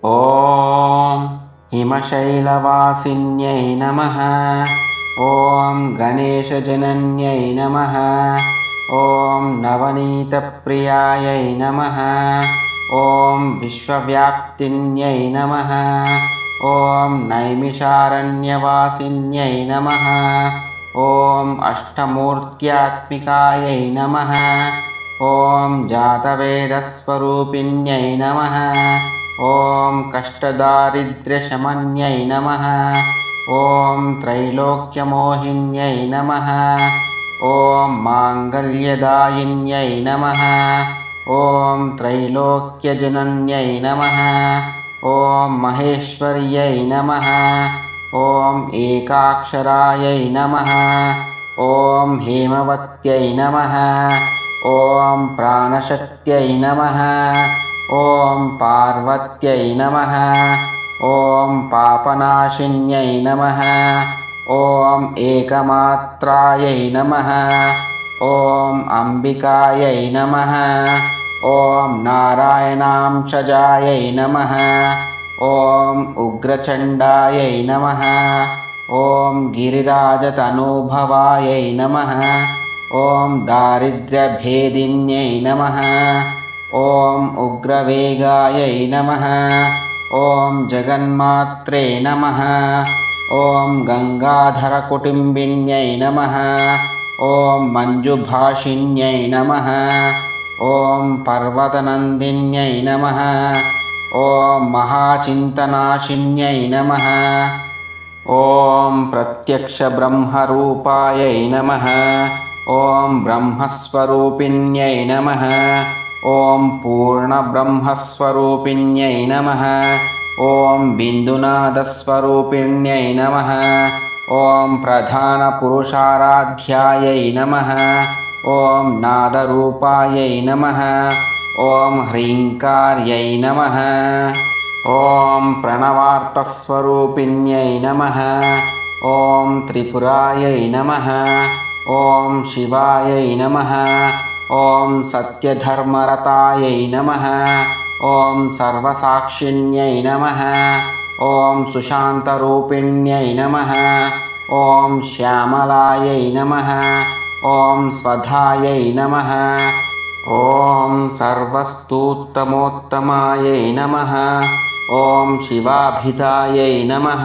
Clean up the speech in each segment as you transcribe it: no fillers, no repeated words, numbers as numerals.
ॐ हिमशैलवासिन्यै नमः। ॐ गणेशजनन्यै नमः। ॐ नवनीतप्रियायै नमः। ॐ विश्वव्याप्तिन्यै नमः। ॐ नैमिषारण्यवासिन्यै नमः। ॐ अष्टमूर्त्यात्मिकायै नमः। ॐ जातवेदस्वरूपिण्यै नमः। ॐ कष्टदारिद्र्यशमन्यै नमः। ॐ त्रैलोक्यमोहिन्यै नमः। ॐ माङ्गल्यदायिन्यै नमः। ॐ त्रैलोक्यजनन्यै नमः। ॐ महेश्वर्यै नमः। ॐ एकाक्षरायै नमः। ॐ हेमवत्यै नमः। ॐ प्राणशक्त्यै नमः। ॐ पार्वत्यै नमः। ॐ पापनाशिन्यै नमः। ॐ एकमात्रायै नमः। ॐ अम्बिकायै नमः। ॐ नारायणांशजायै नमः। ॐ उग्रचण्डायै नमः। ॐ गिरिराजतनूभवायै नमः। ॐ दारिद्र्यभेदिन्यै नमः। ॐ उग्रवेगायै नमः। ॐ जगन्मात्रे नमः। ॐ गङ्गाधरकुटुम्बिन्यै नमः। ॐ मञ्जुभाषिन्यै नमः। ॐ पर्वतनन्दिन्यै नमः। ॐ महाचिन्तनाशिन्यै नमः। ॐ प्रत्यक्षब्रह्मरूपायै नमः। ॐ ब्रह्मस्वरूपिण्यै नमः। ॐ पूर्णब्रह्मस्वरूपिण्यै नमः। ॐ बिन्दुनादस्वरूपिण्यै नमः। ॐ प्रधानपुरुषाराध्यायै नमः। ॐ नादरूपायै नमः। ॐ ह्रीङ्कार्यै नमः। ॐ प्रणवार्थस्वरूपिण्यै नमः। ॐ त्रिपुरायै नमः। ॐ शिवायै नमः। ॐ सत्यधर्मरतायै नमः। ॐ सर्वसाक्षिण्यै नमः। ॐ सुशान्तरूपिण्यै नमः। ॐ श्यामलायै नमः। ॐ स्वधायै नमः। ॐ सर्वस्तोत्तमोत्तमायै नमः। ॐ शिवाभिधायै नमः।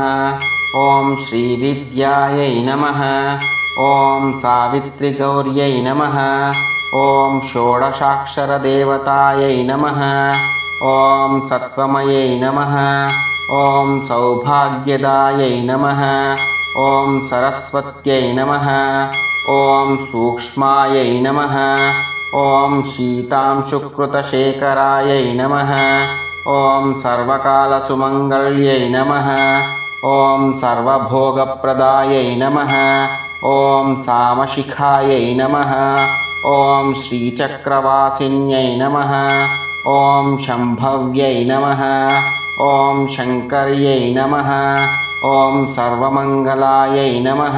ॐ श्रीविद्यायै नमः। ॐ सावित्रिगौर्यै नमः। ॐ षोडशाक्षरदेवतायै नमः। ॐ सत्त्वमयै नमः। ॐ सौभाग्यदायै नमः। ॐ सरस्वत्यै नमः। ॐ सूक्ष्मायै नमः। ॐ शीतांशुकृतशेखरायै नमः। ॐ सर्वकालसुमङ्गल्यै नमः। ॐ सर्वभोगप्रदायै नमः। ॐ सामशिखायै नमः। ॐ श्रीचक्रवासिन्यै नमः। ॐ शम्भव्यै नमः। ॐ शङ्कर्यै नमः। ॐ सर्वमङ्गलायै नमः।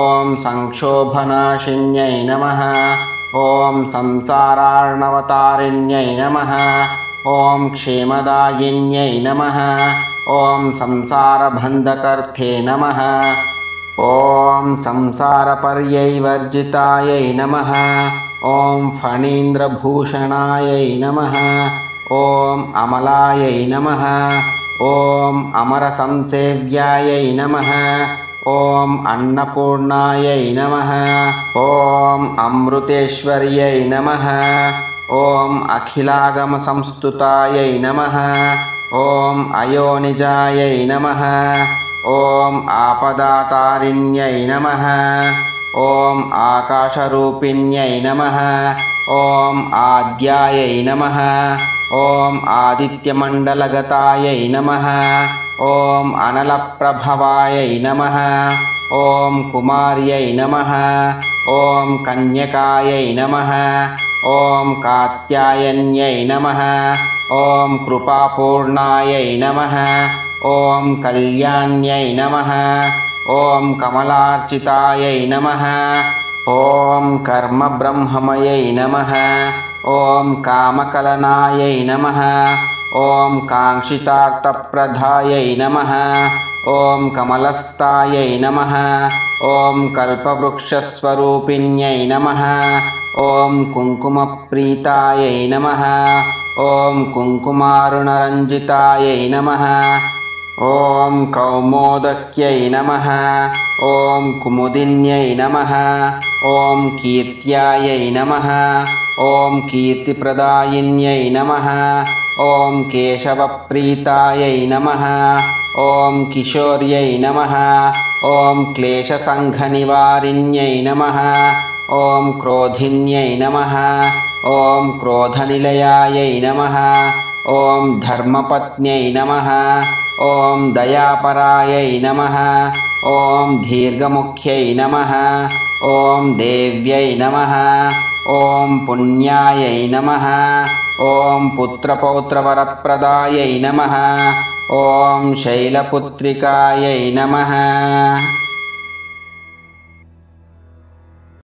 ॐ संक्षोभनाशिन्यै नमः। ॐ संसारार्णवतारिण्यै नमः। ॐ क्षेमदायिन्यै नमः। ॐ संसारबन्धकर्थे नमः। ॐ संसारपर्यैवर्जितायै नमः। ॐ फणीन्द्रभूषणायै नमः। ॐ अमलायै नमः। ॐ अमरसंसेव्यायै नमः। ॐ अन्नपूर्णायै नमः। ॐ अमृतेश्वर्यै नमः। ॐ अखिलागमसंस्तुतायै नमः। ॐ अयोनिजायै नमः। ॐ आपदातारिण्यै नमः। ॐ आकाशरूपिण्यै नमः। ॐ आद्यायै नमः। ॐ आदित्यमण्डलगतायै नमः। ॐ अनलप्रभवायै नमः। ॐ कुमार्यै नमः। ॐ कन्यकायै नमः। ॐ कात्यायन्यै नमः। ॐ कृपापूर्णायै नमः। ॐ कल्याण्यै नमः। ॐ कमलार्चितायै नमः। ॐ कर्मब्रह्ममयै नमः। ॐ कामकलनायै नमः। ॐ काङ्क्षितार्थप्रदायै नमः ॐ कमलस्थायै नमः ॐ कल्पवृक्षस्वरूपिण्यै नमः ॐ कुङ्कुमप्रीतायै नमः ॐ कुङ्कुमारुणरञ्जितायै नमः ॐ कौमोदक्यै नमः ॐ कुमुदिन्यै नमः ॐ कीर्त्यायै नमः ॐ कीर्तिप्रदायिन्यै नमः ॐ केशवप्रीतायै नमः ॐ किशोर्यै नमः ॐ क्लेशसङ्घनिवारिण्यै नमः ॐ क्रोधिन्यै नमः ॐ क्रोधनिलयायै नमः ॐ धर्मपत्न्यै नमः ॐ दयापरायै नमः ॐ दीर्घमुख्यै नमः ॐ देव्यै नमः ॐ पुण्यायै नमः ॐ पुत्रपौत्रवरप्रदायै नमः ॐ शैलपुत्रिकायै नमः।